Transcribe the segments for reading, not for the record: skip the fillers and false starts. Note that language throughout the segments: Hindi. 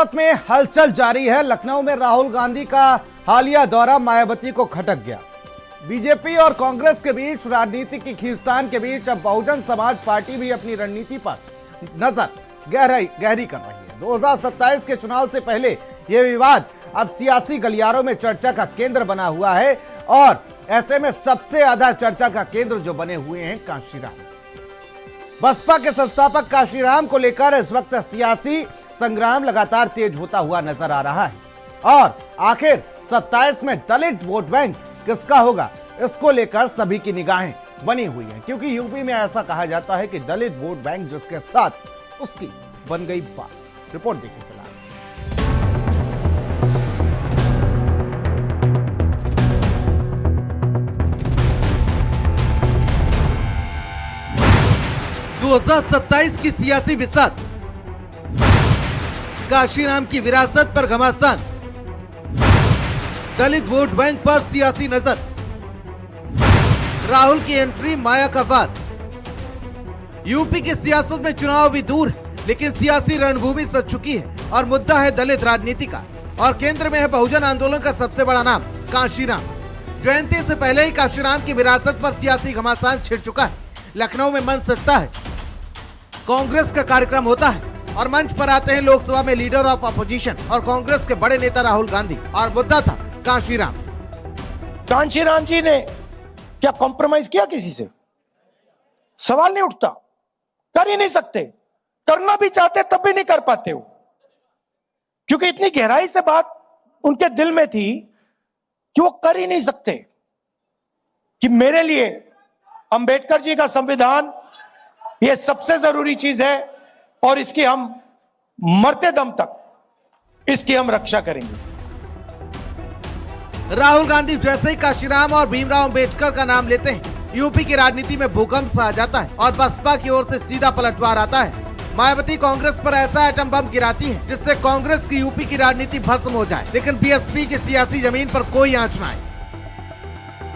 भारत में हलचल जारी है। लखनऊ में राहुल गांधी का हालिया दौरा मायावती को खटक गया। बीजेपी और कांग्रेस के बीच राजनीति की खींचतान के बीच अब बहुजन समाज पार्टी भी अपनी रणनीति पर नजर गहरी कर रही है। 2027 के चुनाव से पहले यह विवाद अब सियासी गलियारों में चर्चा का केंद्र बना हुआ है और ऐसे में सबसे ज्यादा चर्चा का केंद्र जो बने हुए हैं कांशीराम। बसपा के संस्थापक कांशीराम को लेकर इस वक्त सियासी संग्राम लगातार तेज होता हुआ नजर आ रहा है और आखिर 27 में दलित वोट बैंक किसका होगा, इसको लेकर सभी की निगाहें बनी हुई हैं, क्योंकि यूपी में ऐसा कहा जाता है कि दलित वोट बैंक जिसके साथ उसकी बन गई बात। रिपोर्ट देखिए फिलहाल। (2027) की सियासी बिसात, कांशीराम की विरासत पर घमासान, दलित वोट बैंक पर सियासी नजर, राहुल की एंट्री, माया का वार। यूपी की सियासत में चुनाव भी दूर है, लेकिन सियासी रणभूमि सज चुकी है और मुद्दा है दलित राजनीति का और केंद्र में है बहुजन आंदोलन का सबसे बड़ा नाम कांशीराम। जयंती से पहले ही कांशीराम की विरासत पर सियासी घमासान छिड़ चुका है। लखनऊ में मंच सजता है, कांग्रेस का कार्यक्रम होता है और मंच पर आते हैं लोकसभा में लीडर ऑफ अपोजिशन और कांग्रेस के बड़े नेता राहुल गांधी और मुद्दा था कांशीराम। कांशीराम जी ने क्या कॉम्प्रोमाइज किया किसी से? सवाल नहीं उठता, कर ही नहीं सकते, करना भी चाहते तब भी नहीं कर पाते हो, क्योंकि इतनी गहराई से बात उनके दिल में थी कि वो कर ही नहीं सकते कि मेरे लिए अंबेडकर जी का संविधान ये सबसे जरूरी चीज है और इसकी हम मरते दम तक इसकी हम रक्षा करेंगे। राहुल गांधी जैसे ही कांशीराम और भीमराव अंबेडकर का नाम लेते हैं, यूपी की राजनीति में भूकंप सा आ जाता है और बसपा की ओर से सीधा पलटवार आता है। मायावती कांग्रेस पर ऐसा एटम बम गिराती है जिससे कांग्रेस की यूपी की राजनीति भस्म हो जाए, लेकिन बीएसपी की सियासी जमीन पर कोई आंच न आए।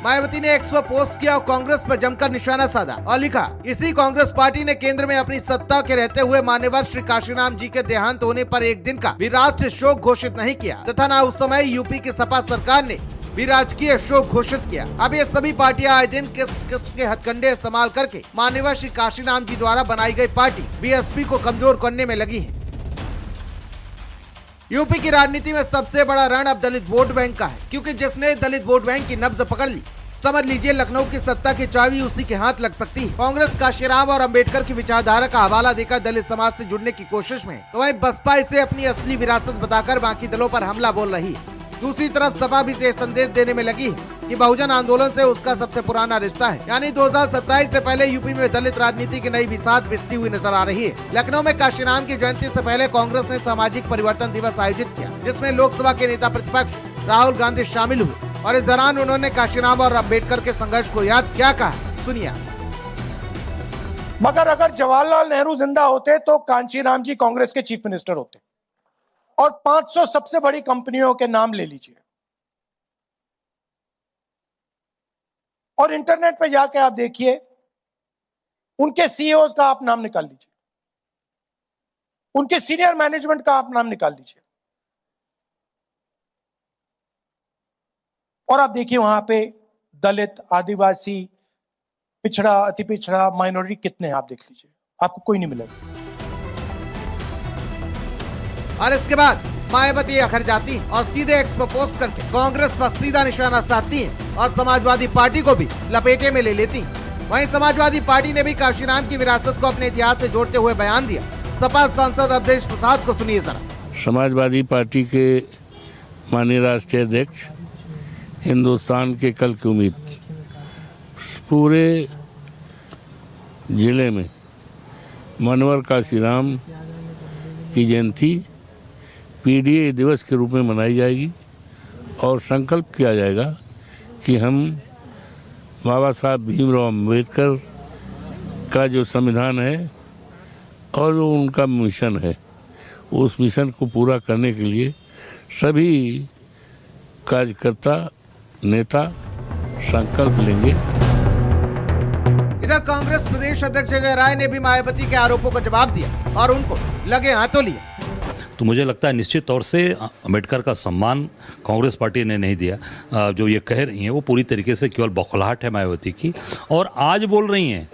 मायावती ने एक्स पर पोस्ट किया और कांग्रेस पर जमकर निशाना साधा और लिखा, इसी कांग्रेस पार्टी ने केंद्र में अपनी सत्ता के रहते हुए मान्यवर श्री कांशीराम जी के देहांत होने पर एक दिन का भी राष्ट्रीय शोक घोषित नहीं किया तथा न उस समय यूपी की सपा सरकार ने भी राजकीय शोक घोषित किया। अब ये सभी पार्टियां आए दिन किस किस्म के हथकंडे इस्तेमाल करके मान्यवर श्री कांशीराम जी द्वारा बनाई गई पार्टी बीएसपी को कमजोर करने में लगी है। यूपी की राजनीति में सबसे बड़ा रण अब दलित वोट बैंक का है, क्योंकि जिसने दलित वोट बैंक की नब्ज पकड़ ली, समझ लीजिए लखनऊ की सत्ता की चाबी उसी के हाथ लग सकती है। कांग्रेस कांशीराम और अंबेडकर की विचारधारा का हवाला देकर दलित समाज से जुड़ने की कोशिश में, तो वहीं बसपा इसे अपनी असली विरासत बताकर बाकी दलों पर हमला बोल रही है। दूसरी तरफ सपा भी से संदेश देने में लगी है कि बहुजन आंदोलन से उसका सबसे पुराना रिश्ता है, यानी 2027 से पहले यूपी में दलित राजनीति की नई बिसात बिछती हुई नजर आ रही है। लखनऊ में कांशीराम की जयंती से पहले कांग्रेस ने सामाजिक परिवर्तन दिवस आयोजित किया, जिसमें लोकसभा के नेता प्रतिपक्ष राहुल गांधी शामिल हुए और इस दौरान उन्होंने कांशीराम और अम्बेडकर के संघर्ष को याद क्या कहा, सुनिए। मगर अगर जवाहरलाल नेहरू जिंदा होते तो कांशीराम जी कांग्रेस के चीफ मिनिस्टर होते और 500 सबसे बड़ी कंपनियों के नाम ले लीजिए और इंटरनेट पे जाके आप देखिए, उनके सीईओज का आप नाम निकाल लीजिए, उनके सीनियर मैनेजमेंट का आप नाम निकाल लीजिए और आप देखिए वहां पे दलित, आदिवासी, पिछड़ा, अति पिछड़ा, माइनॉरिटी कितने हैं आप देख लीजिए, आपको कोई नहीं मिलेगा। और इसके बाद मायावती अखर जाती है और सीधे एक्स पर पोस्ट करके कांग्रेस पर सीधा निशाना साधती है और समाजवादी पार्टी को भी लपेटे में ले लेती है। वहीं समाजवादी पार्टी ने भी कांशीराम की विरासत को अपने इतिहास से जोड़ते हुए बयान दिया। सपा सांसद अवधेश प्रसाद को सुनिए जरा। समाजवादी पार्टी के माननीय राष्ट्रीय अध्यक्ष, हिंदुस्तान के कल की उम्मीद, पूरे जिले में मान्यवर कांशीराम की जयंती पीडीए दिवस के रूप में मनाई जाएगी और संकल्प किया जाएगा कि हम बाबा साहब भीमराव अंबेडकर का जो संविधान है और जो उनका मिशन है, उस मिशन को पूरा करने के लिए सभी कार्यकर्ता, नेता संकल्प लेंगे। इधर कांग्रेस प्रदेश अध्यक्ष अजय राय ने भी मायावती के आरोपों का जवाब दिया और उनको लगे हाथों लिया। तो मुझे लगता है निश्चित तौर से अम्बेडकर का सम्मान कांग्रेस पार्टी ने नहीं दिया। जो ये कह रही हैं वो पूरी तरीके से केवल बौखलाहट है मायावती की, और आज बोल रही हैं।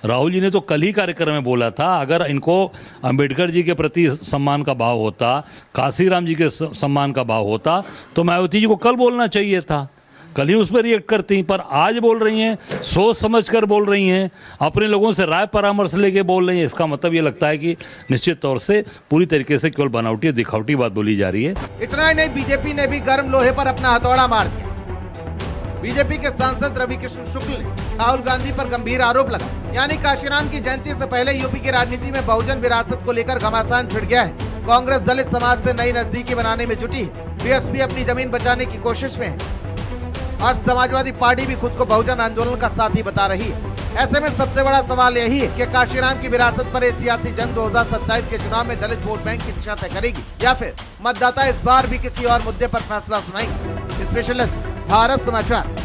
राहुल जी ने तो कल ही कार्यक्रम में बोला था, अगर इनको अंबेडकर जी के प्रति सम्मान का भाव होता, काशीराम जी के सम्मान का भाव होता, तो मायावती जी को कल बोलना चाहिए था, कल ही उस पर रिएक्ट करती। पर आज बोल रही हैं, सोच समझकर बोल रही हैं, अपने लोगों से राय परामर्श लेके बोल रही हैं। इसका मतलब ये लगता है कि निश्चित तौर से पूरी तरीके से केवल बनावटी दिखावटी बात बोली जा रही है। इतना ही नहीं, बीजेपी ने भी गर्म लोहे पर अपना हथौड़ा मार दिया। बीजेपी के सांसद रविकिशन शुक्ल ने राहुल गांधी पर गंभीर आरोप लगाया, यानी काशीराम की जयंती से पहले यूपी की राजनीति में बहुजन विरासत को लेकर घमासान छिड़ गया है। कांग्रेस दलित समाज से नई नजदीकी बनाने में जुटी है, बीएसपी अपनी जमीन बचाने की कोशिश में है, और समाजवादी पार्टी भी खुद को बहुजन आंदोलन का साथी बता रही है। ऐसे में सबसे बड़ा सवाल यही है कि काशीराम की विरासत पर सियासी जंग 2027 के चुनाव में दलित वोट बैंक की दिशा तय करेगी, या फिर मतदाता इस बार भी किसी और मुद्दे पर फैसला सुनाएंगे। स्पेशलिस्ट भारत समाचार।